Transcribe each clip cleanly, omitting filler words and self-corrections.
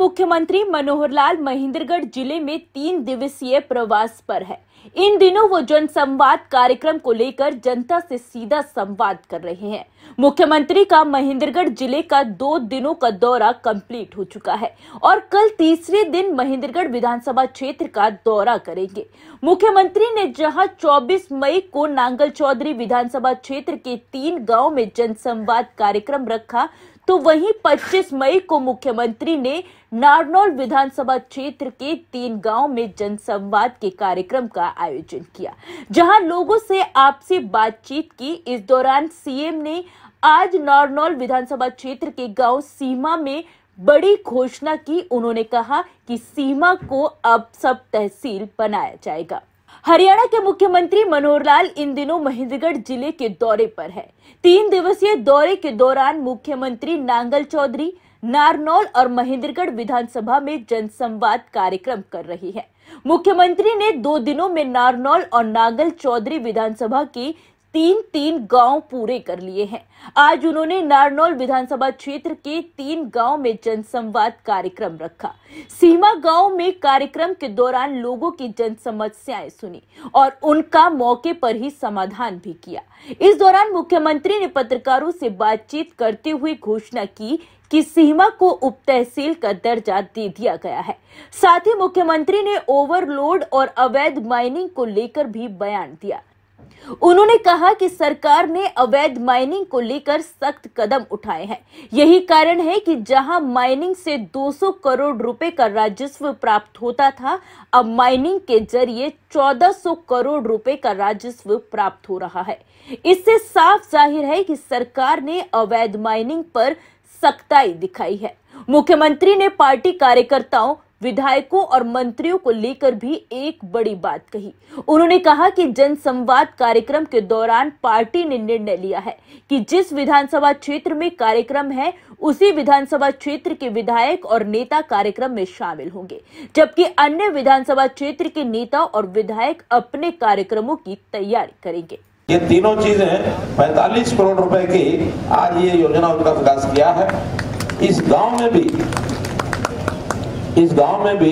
मुख्यमंत्री मनोहर लाल महेंद्रगढ़ जिले में 3 दिवसीय प्रवास पर है। इन दिनों वो जनसंवाद कार्यक्रम को लेकर जनता से सीधा संवाद कर रहे हैं। मुख्यमंत्री का महेंद्रगढ़ जिले का 2 दिनों का दौरा कंप्लीट हो चुका है और कल तीसरे दिन महेंद्रगढ़ विधानसभा क्षेत्र का दौरा करेंगे। मुख्यमंत्री ने जहां 24 मई को नांगल चौधरी विधानसभा क्षेत्र के 3 गांव में जनसंवाद कार्यक्रम रखा, तो वहीं 25 मई को मुख्यमंत्री ने नारनौल विधानसभा क्षेत्र के 3 गांव में जनसंवाद के कार्यक्रम का आयोजन किया, जहां लोगों से आपसी बातचीत की। इस दौरान सीएम ने आज नारनौल विधानसभा क्षेत्र के गांव सीमा में बड़ी घोषणा की। उन्होंने कहा कि सीमा को अब सब तहसील बनाया जाएगा। हरियाणा के मुख्यमंत्री मनोहर लाल इन दिनों महेंद्रगढ़ जिले के दौरे पर है। 3 दिवसीय दौरे के दौरान मुख्यमंत्री नांगल चौधरी, नारनौल और महेंद्रगढ़ विधानसभा में जनसंवाद कार्यक्रम कर रही है। मुख्यमंत्री ने 2 दिनों में नारनौल और नांगल चौधरी विधानसभा के 3 गांव पूरे कर लिए हैं। आज उन्होंने नारनौल विधानसभा क्षेत्र के 3 गांव में जनसंवाद कार्यक्रम रखा। सीमा गांव में कार्यक्रम के दौरान लोगों की जन समस्याएं सुनी और उनका मौके पर ही समाधान भी किया। इस दौरान मुख्यमंत्री ने पत्रकारों से बातचीत करते हुए घोषणा की कि सीमा को उप तहसील का दर्जा दे दिया गया है। साथ ही मुख्यमंत्री ने ओवरलोड और अवैध माइनिंग को लेकर भी बयान दिया। उन्होंने कहा कि सरकार ने अवैध माइनिंग को लेकर सख्त कदम उठाए हैं। यही कारण है कि जहां माइनिंग से 200 करोड़ रुपए का राजस्व प्राप्त होता था, अब माइनिंग के जरिए 1400 करोड़ रुपए का राजस्व प्राप्त हो रहा है। इससे साफ जाहिर है कि सरकार ने अवैध माइनिंग पर सख्ताई दिखाई है। मुख्यमंत्री ने पार्टी कार्यकर्ताओं, विधायकों और मंत्रियों को लेकर भी एक बड़ी बात कही। उन्होंने कहा कि जनसंवाद कार्यक्रम के दौरान पार्टी ने निर्णय लिया है कि जिस विधानसभा क्षेत्र में कार्यक्रम है, उसी विधानसभा क्षेत्र के विधायक और नेता कार्यक्रम में शामिल होंगे, जबकि अन्य विधानसभा क्षेत्र के नेता और विधायक अपने कार्यक्रमों की तैयारी करेंगे। ये तीनों चीजें 45 करोड़ रुपए की आज ये योजना उनका विकास किया है। इस गांव में भी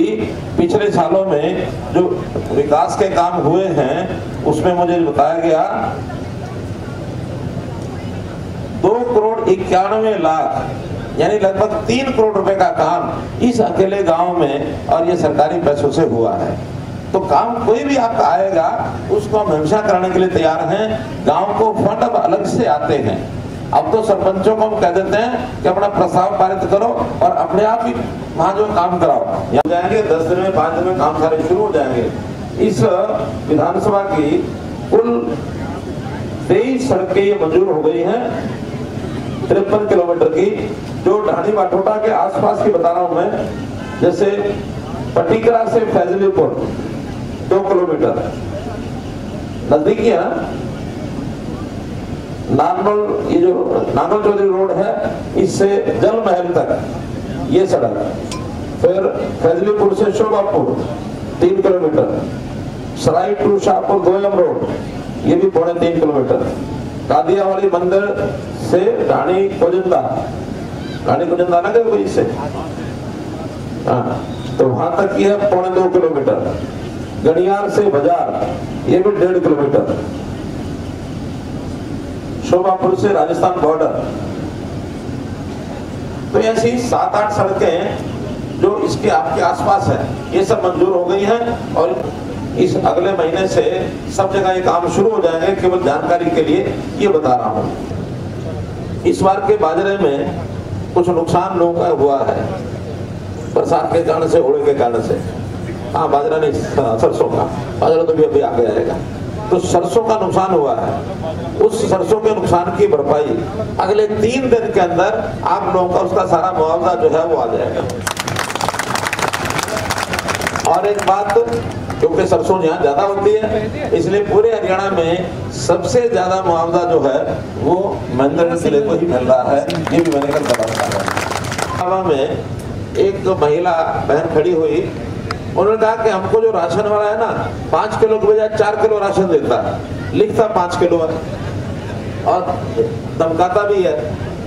पिछले सालों में जो विकास के काम हुए हैं, उसमें मुझे बताया गया 2,91,00,000 यानी लगभग 3 करोड़ रुपए का काम इस अकेले गांव में और ये सरकारी पैसों से हुआ है। तो काम कोई भी आपका आएगा, उसको हम हमेशा कराने के लिए तैयार हैं। गांव को फंड अब अलग से आते हैं। अब तो सरपंचों को हम कह देते हैं कि अपना प्रस्ताव पारित करो और अपने आप ही वहां जो काम कराओ। यहाँ जाएंगे 10 दिन में 5 दिन में काम सारे शुरू हो जाएंगे। इस विधानसभा की कुल 23 सड़कें ये मंजूर हो गई हैं, 53 किलोमीटर की, जो ढाणी बाटोटा के आसपास की बता रहा हूं मैं। जैसे पटिकरा से फैजलीपुर 2 किलोमीटर नजदीकी है। नारनौल, ये जो नांगल चौधरी रोड है, इससे जल महल तक ये सड़क, फिर फैजलीपुर से Shobhapur 3 kilometre, Sarai to Shahpur Goyam road ये भी 3.25 किलोमीटर, कादियावाली मंदिर से ढाणी कोजिंदा ना गए कोई इससे, हाँ, तो वहां तक ये 2.25 किलोमीटर, गड़ियार से बाजार ये भी 1.5 किलोमीटर, शोभापुर से राजस्थान बॉर्डर। तो ऐसी 7-8 सड़कें जो इसके आपके आसपास है, ये सब मंजूर हो गई हैं और इस अगले महीने से सब जगह ये काम शुरू हो जाएंगे। केवल जानकारी के लिए ये बता रहा हूं। इस बार के बाजरे में कुछ नुकसान लोगों का हुआ है, बरसात के कारण से, ओले के कारण से। हाँ, बाजरा नहीं, सरसों का, बाजरा तो भी अभी आगे आएगा। तो सरसों का नुकसान हुआ है। उस सरसों के नुकसान की भरपाई अगले 3 दिन के अंदर आप लोगों का उसका सारा मुआवजा जो है वो आ जाएगा। और एक बात, क्योंकि सरसों यहाँ ज्यादा होती है, इसलिए पूरे हरियाणा में सबसे ज्यादा मुआवजा जो है वो महेंद्रगढ़ जिले को ही मिल रहा है। ये भी मैंने कल बताया में एक महिला बहन खड़ी हुई, उन्होंने कहा कि हमको जो राशन वाला है ना, 5 किलो के बजाय 4 किलो राशन देता है, लिखता 5 किलो है और धमकाता भी है।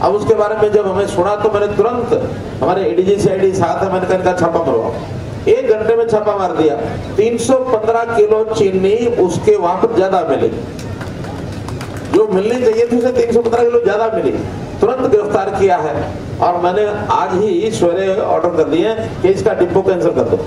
अब उसके बारे में जब हमें सुना तो मैंने तुरंत, हमारे एडीजी सीआईडी साथ है, मैंने कहा इनका छापा मरवाओ। 1 घंटे में छापा मार दिया। 315 किलो चीनी उसके वहां पर ज्यादा मिली, जो मिलनी चाहिए थी उसे 315 किलो ज्यादा मिली। तुरंत गिरफ्तार किया है और मैंने आज ही सवेरे ऑर्डर कर दिए कि इसका डिपो कैंसिल कर दो।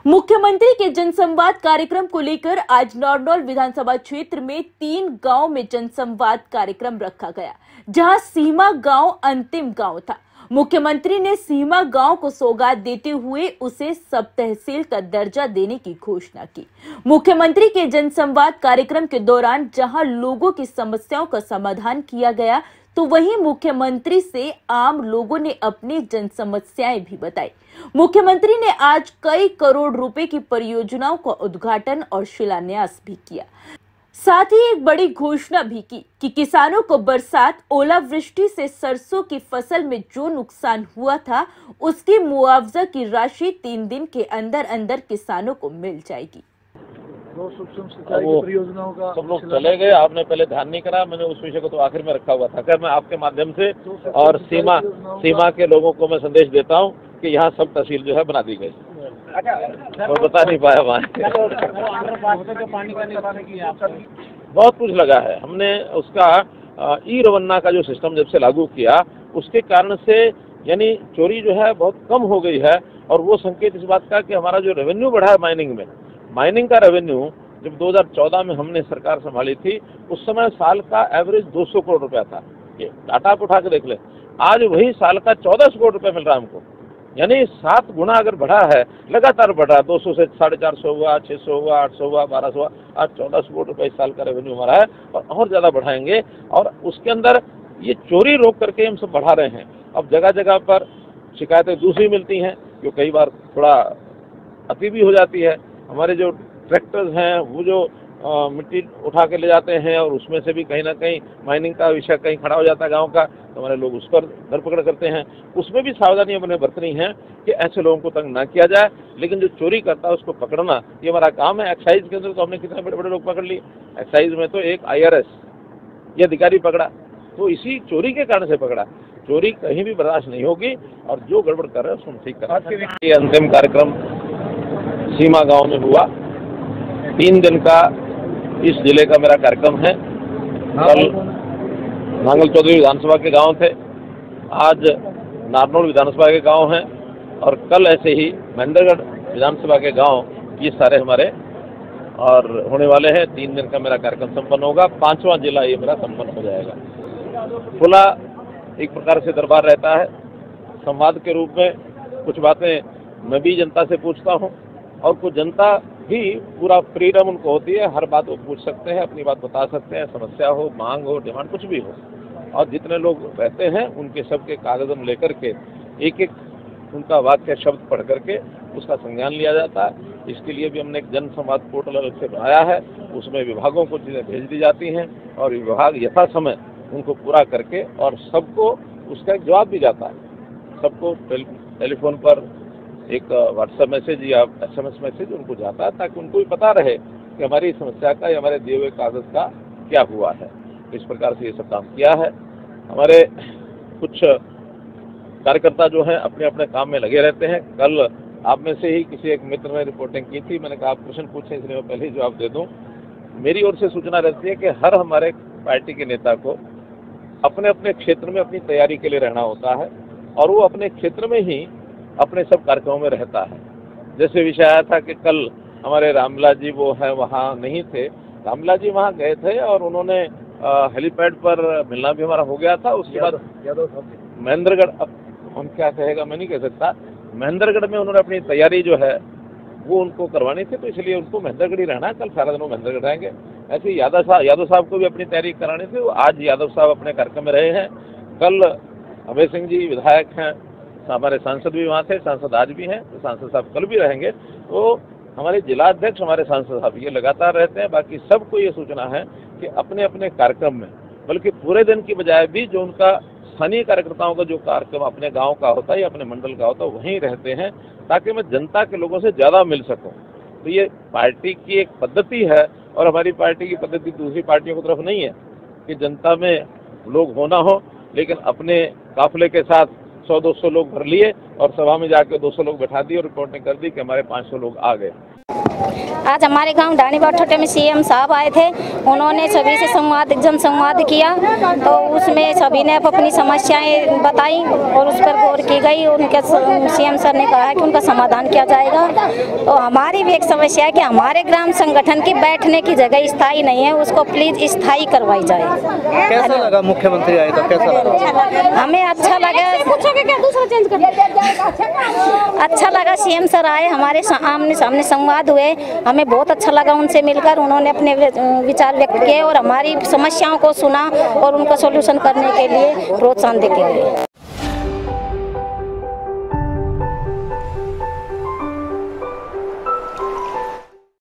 मुख्यमंत्री के जनसंवाद कार्यक्रम को लेकर आज नारनौल विधानसभा क्षेत्र में 3 गांव में जनसंवाद कार्यक्रम रखा गया, जहां सीमा गांव अंतिम गांव था। मुख्यमंत्री ने सीमा गांव को सौगात देते हुए उसे सब तहसील का दर्जा देने की घोषणा की। मुख्यमंत्री के जनसंवाद कार्यक्रम के दौरान जहां लोगों की समस्याओं का समाधान किया गया, तो वहीं मुख्यमंत्री से आम लोगों ने अपनी जन समस्याएं भी बताई। मुख्यमंत्री ने आज कई करोड़ रुपए की परियोजनाओं का उद्घाटन और शिलान्यास भी किया। साथ ही एक बड़ी घोषणा भी की कि किसानों को बरसात, ओलावृष्टि से सरसों की फसल में जो नुकसान हुआ था, उसकी मुआवजा की राशि 3 दिन के अंदर अंदर किसानों को मिल जाएगी। सूक्ष्म सिंचाई की परियोजनाओं का सब लोग चले गए, आपने पहले ध्यान नहीं करा। मैंने उस विषय को तो आखिर में रखा हुआ था। क्या मैं आपके माध्यम से और सीमा के लोगों को मैं संदेश देता हूँ कि यहाँ सब तहसील जो है बना दी गई। और बता नहीं पाया वहाँ बहुत कुछ लगा है। हमने उसका ई रवन्ना का जो सिस्टम जब से लागू किया, उसके कारण से यानी चोरी जो है बहुत कम हो गई है। और वो संकेत इस बात का कि हमारा जो रेवेन्यू बढ़ा है माइनिंग का रेवेन्यू, जब 2014 में हमने सरकार संभाली थी, उस समय साल का एवरेज 200 करोड़ रुपया था। ये डाटा आप उठा के देख ले। आज वही साल का 1400 करोड़ रुपया मिल रहा है हमको, यानी 7 गुना अगर बढ़ा है, लगातार बढ़ रहा है। 200 से 450 हुआ, 600 हुआ, 800 हुआ, 1200 हुआ, आज 1400 करोड़ रुपये इस साल का रेवेन्यू हमारा है और ज़्यादा बढ़ाएंगे। और उसके अंदर ये चोरी रोक करके हम सब बढ़ा रहे हैं। अब जगह जगह पर शिकायतें दूसरी मिलती हैं, जो कई बार थोड़ा अति भी हो जाती है। हमारे जो ट्रैक्टर्स हैं वो जो मिट्टी उठा के ले जाते हैं और उसमें से भी कहीं ना कहीं माइनिंग का विषय कहीं खड़ा हो जाता है गांव का, तो हमारे लोग उस पर धरपकड़ करते हैं। उसमें भी सावधानी हमें बरतनी है कि ऐसे लोगों को तंग ना किया जाए, लेकिन जो चोरी करता है उसको पकड़ना ये हमारा काम है। एक्साइज के अंदर तो हमने कितने बड़े बड़े लोग पकड़ लिए। एक्साइज में तो एक IRS ये अधिकारी पकड़ा, तो इसी चोरी के कारण से पकड़ा। चोरी कहीं भी बर्दाश्त नहीं होगी और जो गड़बड़ कर रहे हैं उसको हम ठीक करें। ये अंतिम कार्यक्रम सीमा गांव में हुआ। 3 दिन का इस जिले का मेरा कार्यक्रम है। कल नांगल चौधरी विधानसभा के गांव थे, आज नारनौल विधानसभा के गांव हैं और कल ऐसे ही महेंद्रगढ़ विधानसभा के गांव, ये सारे हमारे और होने वाले हैं। 3 दिन का मेरा कार्यक्रम संपन्न होगा। 5वां जिला ये मेरा संपन्न हो जाएगा। खुला एक प्रकार से दरबार रहता है, संवाद के रूप में कुछ बातें मैं भी जनता से पूछता हूँ और कुछ जनता भी पूरा फ्रीडम उनको होती है, हर बात वो पूछ सकते हैं, अपनी बात बता सकते हैं, समस्या हो, मांग हो, डिमांड कुछ भी हो। और जितने लोग रहते हैं उनके सबके कागज हम लेकर के एक एक उनका वाक्य शब्द पढ़ करके उसका संज्ञान लिया जाता है। इसके लिए भी हमने एक जन संवाद पोर्टल अलग से बनाया है, उसमें विभागों को चीज़ें भेज दी जाती हैं और विभाग यथा समय उनको पूरा करके और सबको उसका एक जवाब भी जाता है। सबको टेलीफोन पर एक व्हाट्सएप मैसेज या SMS मैसेज उनको जाता है, ताकि उनको भी पता रहे कि हमारी समस्या का या हमारे दिए हुए कागज का क्या हुआ है। इस प्रकार से ये सब काम किया है। हमारे कुछ कार्यकर्ता जो हैं अपने अपने काम में लगे रहते हैं। कल आप में से ही किसी एक मित्र ने रिपोर्टिंग की थी, मैंने कहा आप प्रश्न पूछें इसलिए मैं पहले ही जवाब दे दूं। मेरी ओर से सूचना रहती है कि हर हमारे पार्टी के नेता को अपने अपने क्षेत्र में अपनी तैयारी के लिए रहना होता है और वो अपने क्षेत्र में ही अपने सब कार्यक्रमों में रहता है। जैसे विषय आया था कि कल हमारे रामविलास जी वो है वहाँ नहीं थे, रामविलास जी वहाँ गए थे और उन्होंने हेलीपैड पर मिलना भी हमारा हो गया था। उसके बाद महेंद्रगढ़, अब हम क्या कहेगा मैं नहीं कह सकता, महेंद्रगढ़ में उन्होंने अपनी तैयारी जो है वो उनको करवानी थी, तो इसलिए उनको महेंद्रगढ़ ही रहना है। कल सारा दिन वो महेंद्रगढ़ रहेंगे। ऐसे ही यादव साहब को भी अपनी तैयारी करानी थी, आज यादव साहब अपने कार्यक्रम में रहे हैं। कल अभय सिंह जी विधायक हैं, हमारे सांसद भी वहाँ थे, सांसद आज भी हैं, तो सांसद साहब कल भी रहेंगे। तो हमारे जिलाध्यक्ष हमारे सांसद साहब ये लगातार रहते हैं। बाकी सबको ये सूचना है कि अपने अपने कार्यक्रम में, बल्कि पूरे दिन की बजाय भी जो उनका स्थानीय कार्यकर्ताओं का जो कार्यक्रम अपने गांव का होता है या अपने मंडल का होता है वहीं रहते हैं, ताकि मैं जनता के लोगों से ज़्यादा मिल सकूं। तो ये पार्टी की एक पद्धति है और हमारी पार्टी की पद्धति दूसरी पार्टियों की तरफ नहीं है कि जनता में लोग होना हो लेकिन अपने काफिले के साथ 100-200 लोग भर लिए और सभा में जाकर 200 लोग बैठा दिए और रिपोर्टिंग कर दी कि हमारे 500 लोग आ गए। आज हमारे गांव ढाणी बाठोटे में सीएम साहब आए थे। उन्होंने सभी से जन संवाद किया, तो उसमें सभी ने अपनी समस्याएं बताई और उस पर गौर की गई। उनके सीएम सर ने कहा कि उनका समाधान किया जाएगा। तो हमारी भी एक समस्या है कि हमारे ग्राम संगठन की बैठने की जगह स्थायी नहीं है, उसको प्लीज स्थायी करवाई जाए। कैसा लगा मुख्यमंत्री आए तो? कैसा लगा? हमें अच्छा लगा, अच्छा लगा सीएम सर आए, हमारे आमने सामने संवाद हुए, हमें बहुत अच्छा लगा उनसे मिलकर। उन्होंने अपने विचार व्यक्त किए और हमारी समस्याओं को सुना और उनका सॉल्यूशन करने के लिए प्रोत्साहन देते गए।